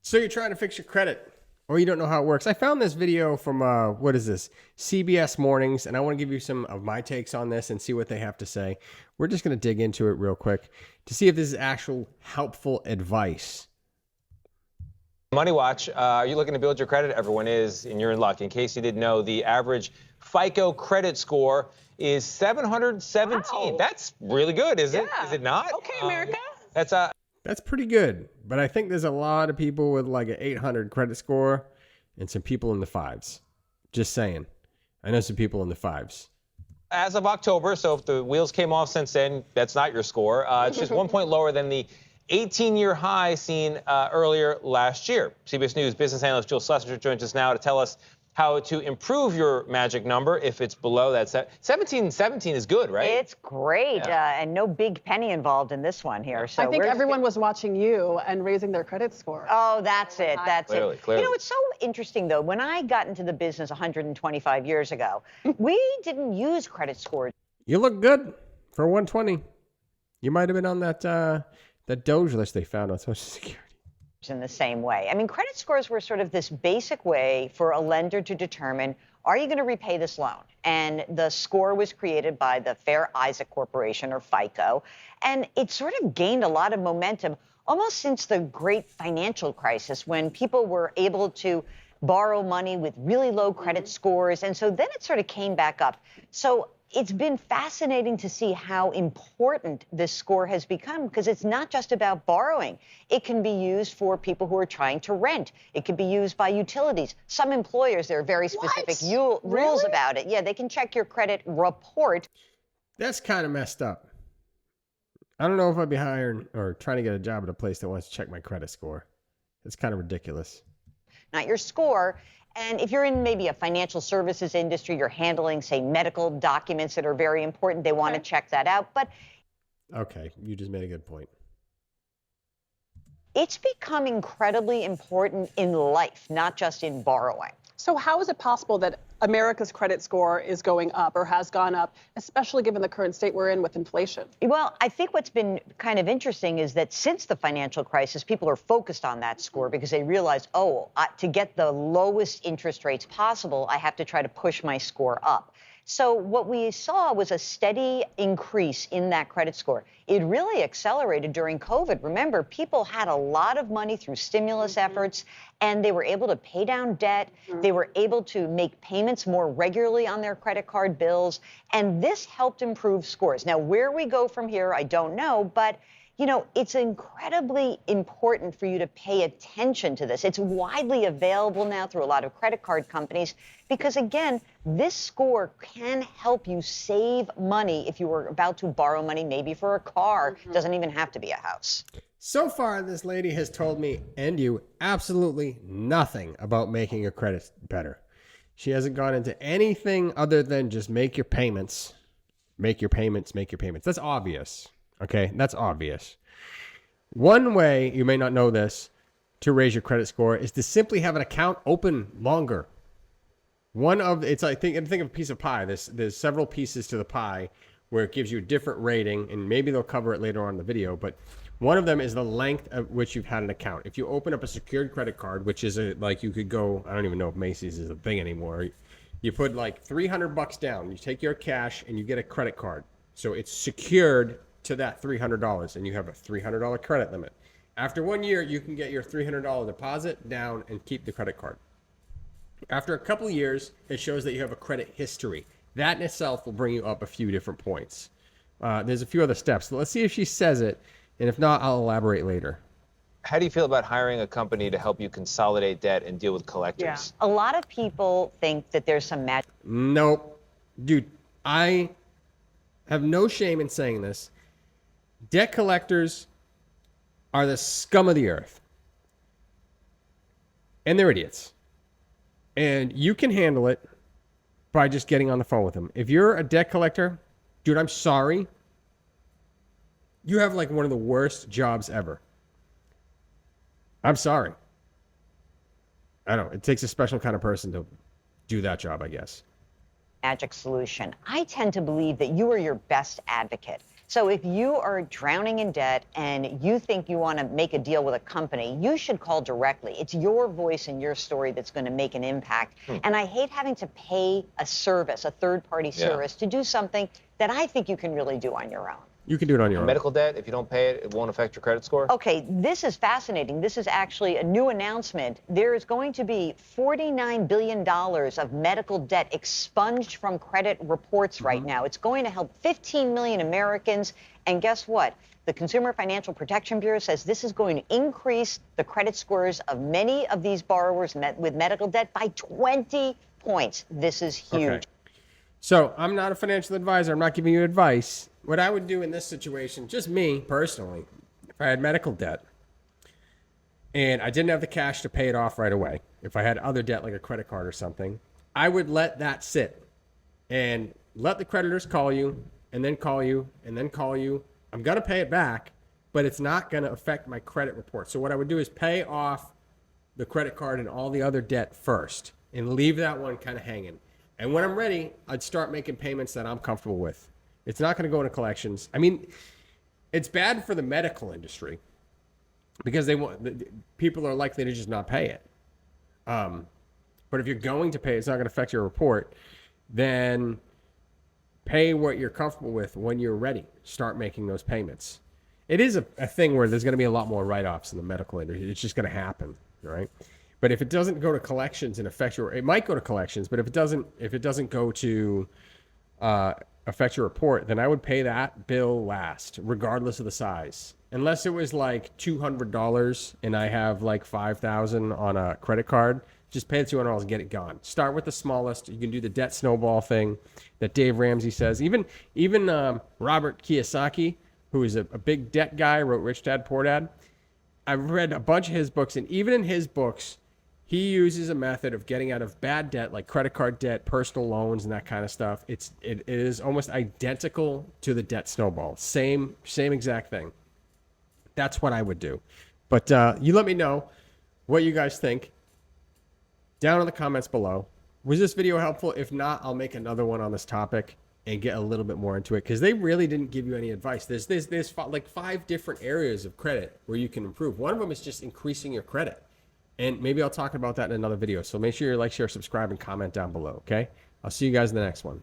So you're trying to fix your credit, or you don't know how it works. I found this video from, what is this? CBS Mornings, and I want to give you some of my takes on this and see what they have to say. We're just going to dig into it real quick to see if this is actual helpful advice. Money Watch, are you looking to build your credit? Everyone is, and you're in luck. In case you didn't know, the average FICO credit score is 717. Wow. That's really good, is it? Is it not? Okay, America. That's pretty good, but I think there's a lot of people with like an 800 credit score and some people in the fives. Just saying. I know some people in the fives. As of October, so if the wheels came off since then, that's not your score. It's just 1 point lower than the 18-year high seen earlier last year. CBS News business analyst Jill Schlesinger joins us now to tell us how to improve your magic number if it's below that. 1717 is good, right? It's great, and no big penny involved in this one here. So I think everyone was watching you and raising their credit score. Oh, that's it. That's Clearly. You know, it's so interesting, though. When I got into the business 125 years ago, we didn't use credit scores. You look good for 120. You might have been on that Doge list they found on Social Security. In the same way. I mean, credit scores were sort of this basic way for a lender to determine, are you going to repay this loan? And the score was created by the Fair Isaac Corporation, or FICO, and it sort of gained a lot of momentum almost since the great financial crisis, when people were able to borrow money with really low credit scores. And so then it sort of came back up. So it's been fascinating to see how important this score has become, because it's not just about borrowing. It can be used for people who are trying to rent. It can be used by utilities. Some employers, there are very specific rules about it. Yeah, they can check your credit report. That's kind of messed up. I don't know if I'd be hiring or trying to get a job at a place that wants to check my credit score. It's kind of ridiculous. Not your score. And if you're in maybe a financial services industry, you're handling, say, medical documents that are very important, they want to check that out. But okay, you just made a good point. It's become incredibly important in life, not just in borrowing. So how is it possible that America's credit score is going up or has gone up, especially given the current state we're in with inflation? Well, I think what's been kind of interesting is that since the financial crisis, people are focused on that score because they realize, to get the lowest interest rates possible, I have to try to push my score up. So what we saw was a steady increase in that credit score. It really accelerated during COVID. Remember, people had a lot of money through stimulus efforts, and they were able to pay down debt. They were able to make payments more regularly on their credit card bills, and this helped improve scores. Now, where we go from here, I don't know, but you know, it's incredibly important for you to pay attention to this. It's widely available now through a lot of credit card companies because, again, this score can help you save money if you were about to borrow money, maybe for a car. Doesn't even have to be a house. So far, this lady has told me and you absolutely nothing about making your credit better. She hasn't gone into anything other than just make your payments. Make your payments, make your payments. That's obvious. Okay, that's obvious. One way, you may not know this, to raise your credit score is to simply have an account open longer. Think of a piece of pie. There's several pieces to the pie where it gives you a different rating, and maybe they'll cover it later on in the video, but one of them is the length at which you've had an account. If you open up a secured credit card, which is you could go, I don't even know if Macy's is a thing anymore. You put like $300 down, you take your cash and you get a credit card. So it's secured to that $300, and you have a $300 credit limit. After 1 year, you can get your $300 deposit down and keep the credit card. After a couple of years, it shows that you have a credit history. That in itself will bring you up a few different points. There's a few other steps. Let's see if she says it, and if not, I'll elaborate later. How do you feel about hiring a company to help you consolidate debt and deal with collectors? Yeah. A lot of people think that there's some magic. Nope. Dude, I have no shame in saying this. Debt collectors are the scum of the earth. And they're idiots. And you can handle it by just getting on the phone with them. If you're a debt collector, dude, I'm sorry. You have like one of the worst jobs ever. I'm sorry. I don't know. It takes a special kind of person to do that job, I guess. Magic solution. I tend to believe that you are your best advocate. So if you are drowning in debt and you think you want to make a deal with a company, you should call directly. It's your voice and your story that's going to make an impact. And I hate having to pay a service, a third-party service, to do something that I think you can really do on your own. You can do it on your own. Medical debt, if you don't pay it, it won't affect your credit score? Okay, this is fascinating. This is actually a new announcement. There is going to be $49 billion of medical debt expunged from credit reports right now. It's going to help 15 million Americans. And guess what? The Consumer Financial Protection Bureau says this is going to increase the credit scores of many of these borrowers with medical debt by 20 points. This is huge. Okay. So I'm not a financial advisor. I'm not giving you advice. What I would do in this situation, just me personally, if I had medical debt and I didn't have the cash to pay it off right away, if I had other debt like a credit card or something, I would let that sit and let the creditors call you and then call you and then call you. I'm going to pay it back, but it's not going to affect my credit report. So what I would do is pay off the credit card and all the other debt first and leave that one kind of hanging. And when I'm ready, I'd start making payments that I'm comfortable with. It's not going to go into collections. I mean, it's bad for the medical industry because people are likely to just not pay it. But if you're going to pay, it's not going to affect your report. Then pay what you're comfortable with when you're ready. Start making those payments. It is a thing where there's going to be a lot more write-offs in the medical industry. It's just going to happen, right? But if it doesn't go to collections and affect your, it might go to collections. But if it doesn't go to affect your report, then I would pay that bill last, regardless of the size. Unless it was like $200 and I have like $5,000 on a credit card, just pay the $200 and get it gone. Start with the smallest. You can do the debt snowball thing that Dave Ramsey says. Even Robert Kiyosaki, who is a big debt guy, wrote Rich Dad Poor Dad. I've read a bunch of his books, and even in his books, he uses a method of getting out of bad debt, like credit card debt, personal loans, and that kind of stuff. It is almost identical to the debt snowball. Same exact thing. That's what I would do. But you let me know what you guys think down in the comments below. Was this video helpful? If not, I'll make another one on this topic and get a little bit more into it because they really didn't give you any advice. There's like 5 different areas of credit where you can improve. One of them is just increasing your credit. And maybe I'll talk about that in another video. So make sure you like, share, subscribe, and comment down below, okay? I'll see you guys in the next one.